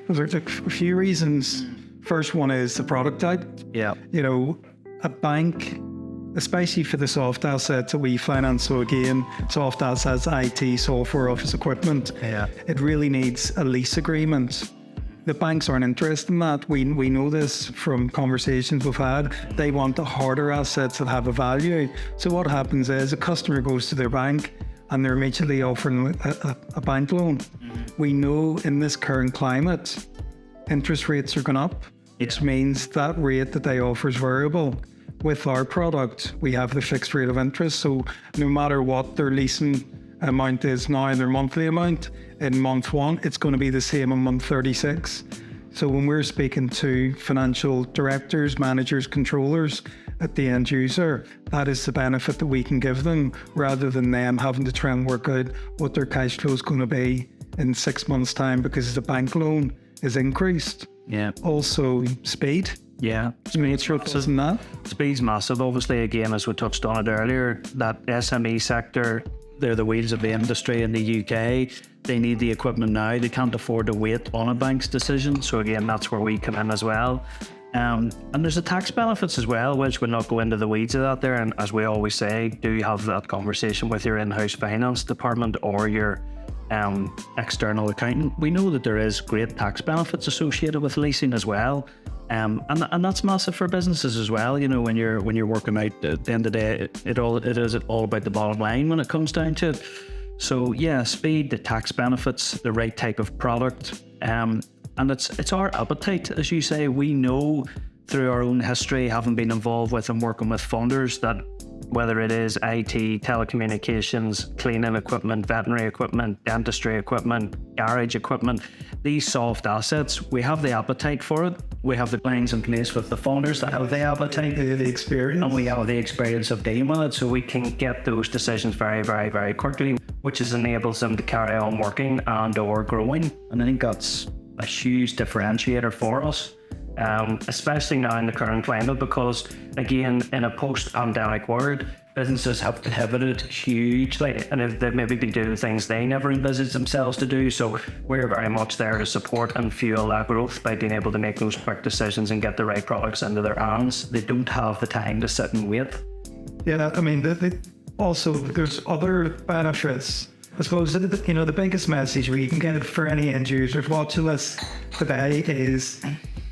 There's a few reasons. First one is the product type. Yeah. You know, a bank, especially for the soft assets that we finance. So again, soft assets, IT, software, office equipment. Yeah. It really needs a lease agreement. The banks aren't interested in that. We know this from conversations we've had. They want the harder assets that have a value. So what happens is a customer goes to their bank and they're immediately offering a bank loan. We know in this current climate, interest rates are going up, which means that rate that they offer is variable. With our product, we have the fixed rate of interest. So no matter what their leasing amount is now, their monthly amount, in month 1, it's going to be the same in month 36. So when we're speaking to financial directors, managers, controllers at the end user, that is the benefit that we can give them, rather than them having to try and work out what their cash flow is going to be in 6 months' time because the bank loan is increased. Yeah. Also, speed. Yeah. Isn't that? Speed's massive. Obviously, again, as we touched on it earlier, that SME sector, they're the wheels of the industry in the UK. They need the equipment now. They can't afford to wait on a bank's decision. So again, that's where we come in as well. And there's the tax benefits as well, which we'll not go into the weeds of that there. And as we always say, do have that conversation with your in-house finance department or your external accountant. We know that there is great tax benefits associated with leasing as well. And that's massive for businesses as well. You know, when you're working out, at the end of the day, it is all about the bottom line when it comes down to it. So yeah, speed, the tax benefits, the right type of product, and it's our appetite, as you say. We know through our own history, having been involved with and working with funders, that whether it is IT, telecommunications, cleaning equipment, veterinary equipment, dentistry equipment, garage equipment, these soft assets, we have the appetite for it. We have the plans in place with the funders that have the appetite, The experience. and we have the experience of dealing with it, so we can get those decisions very, very, very quickly, which enables them to carry on working and or growing. And I think that's a huge differentiator for us. Especially now in the current climate, because again, in a post-pandemic world, businesses have pivoted hugely, and if they've maybe been doing things they never envisaged themselves to do. So we're very much there to support and fuel that growth by being able to make those quick decisions and get the right products into their hands. They don't have the time to sit and wait. Yeah, I mean, also there's other benefits. I suppose the biggest message we can get for any end users watching this today is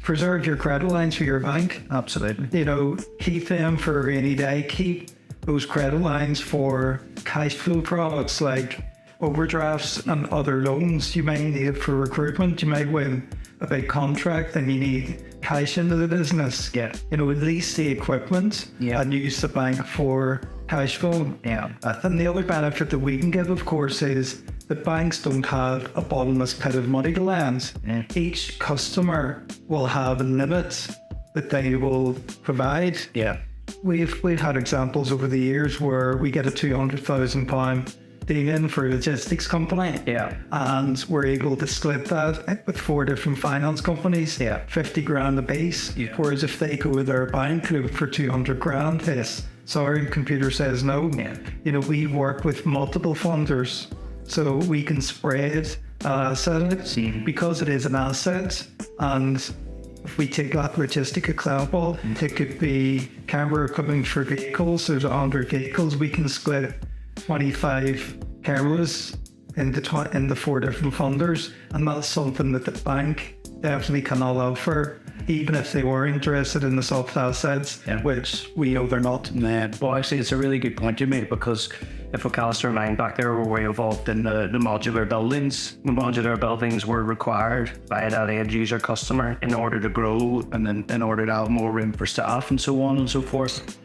preserve your credit lines for your bank. Absolutely. You know, keep them for a rainy day. Keep those credit lines for cash flow products like overdrafts and other loans you might need for recruitment. You might win a big contract and you need cash into the business. Yeah. You know, lease the equipment and use the bank for cash flow. Yeah. And the other benefit that we can give, of course, is the banks don't have a bottomless pit of money to lend. Each customer will have a limit that they will provide. Yeah. We've had examples over the years where we get a £200,000 deal in for a logistics company. Yeah. And we're able to split that with 4 different finance companies. Yeah. 50 grand a piece. Yeah. Whereas Whereas if they go with their bank for 200 grand, yes, sorry, computer says no. Yeah. You know, we work with multiple funders, so we can spread assets because it is an asset. And if we take that logistic example, it could be camera equipment for vehicles. There's 100 vehicles. We can split 25 cameras into 4 different funders, and that's something that the bank definitely cannot offer, even if they were interested in the soft assets, which we know they're not. Well, actually, it's a really good point you made, because if we cast our mind back there, where we involved in the modular buildings. The modular buildings were required by that end user customer in order to grow and then in order to have more room for staff and so on and so forth.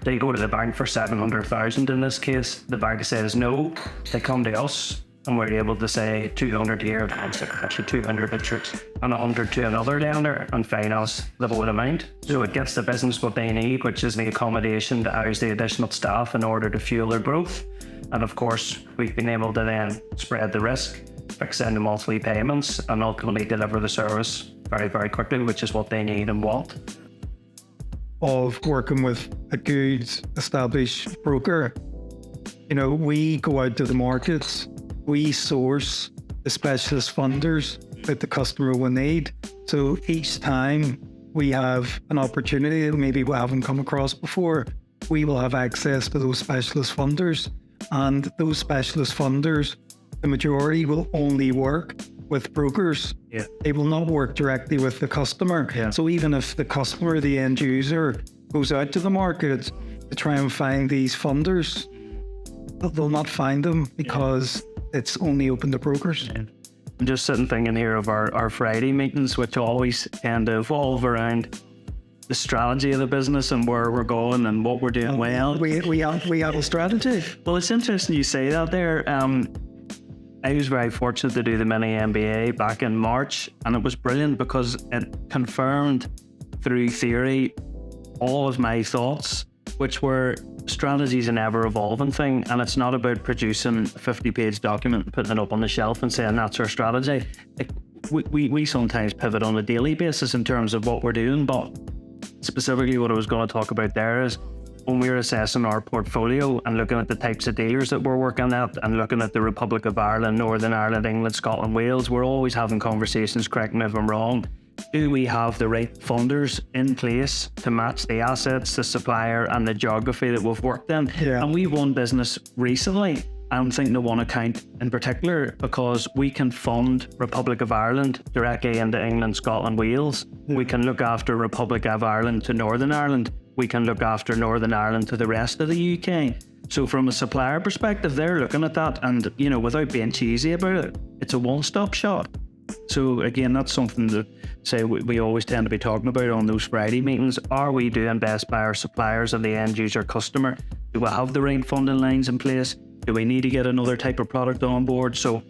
They go to the bank for 700,000 in this case. The bank says no. They come to us and we're able to say 200 here, actually 200 and 100 to another lender and finance the whole amount. So it gets the business what they need, which is the accommodation to house the additional staff in order to fuel their growth. And of course, we've been able to then spread the risk, fix in the monthly payments, and ultimately deliver the service very, very quickly, which is what they need and want. Of working with a good established broker, you know, we go out to the markets, we source the specialist funders that the customer will need. So each time we have an opportunity that maybe we haven't come across before, we will have access to those specialist funders. And those specialist funders, the majority will only work with brokers. Yeah. They will not work directly with the customer. Yeah. So even if the customer, the end user, goes out to the market to try and find these funders, they'll not find them because it's only open to brokers. I'm just sitting thinking here of our Friday meetings, which always tend to evolve around the strategy of the business and where we're going and what we're doing well. We have a strategy. Well, it's interesting you say that there. I was very fortunate to do the mini MBA back in March, and it was brilliant because it confirmed through theory all of my thoughts, which were strategy is an ever-evolving thing, and it's not about producing a 50-page document and putting it up on the shelf and saying that's our strategy. We sometimes pivot on a daily basis in terms of what we're doing, but specifically what I was going to talk about there is when we're assessing our portfolio and looking at the types of dealers that we're working at and looking at the Republic of Ireland, Northern Ireland, England, Scotland, Wales, we're always having conversations, correct me if I'm wrong. Do we have the right funders in place to match the assets, the supplier and the geography that we've worked in? Yeah. And we won business recently. I'm thinking of one account in particular because we can fund Republic of Ireland directly into England, Scotland, Wales. Yeah. We can look after Republic of Ireland to Northern Ireland. We can look after Northern Ireland to the rest of the UK. So from a supplier perspective, they're looking at that and, you know, without being cheesy about it, it's a one-stop shop. So again, that's something that say we always tend to be talking about on those Friday meetings. Are we doing best by our suppliers and the end user customer? Do we have the right funding lines in place? Do we need to get another type of product on board? So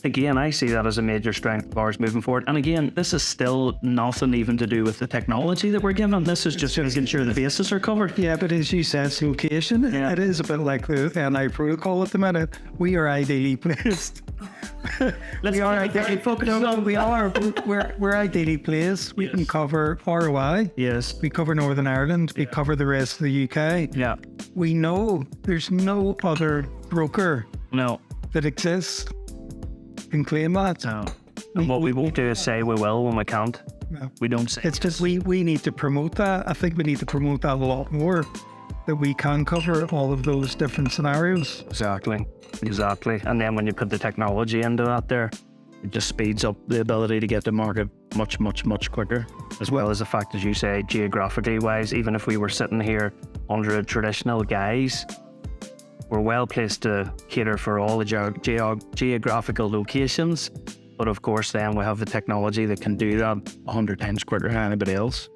again, I see that as a major strength of ours moving forward. And again, this is still nothing even to do with the technology that we're given. This is just making sure the bases are covered. Yeah, but as you said, it's location. Yeah. It is a bit like the NI protocol at the minute. We are ideally placed. We are ideally focused on. We're ideally placed. We can cover ROI. Yes. We cover Northern Ireland. We cover the rest of the UK. Yeah. We know there's no other broker No. that exists can claim that. No. And what we won't do is say we will when we can't. No. We don't say. It's just we need to promote that. I think we need to promote that a lot more, that we can cover all of those different scenarios. Exactly. And then when you put the technology into that there, it just speeds up the ability to get to market much, much, much quicker. As well as the fact, as you say, geographically wise, even if we were sitting here under a traditional guise, we're well placed to cater for all the geographical locations. But of course, then we have the technology that can do that 100 times quicker than anybody else.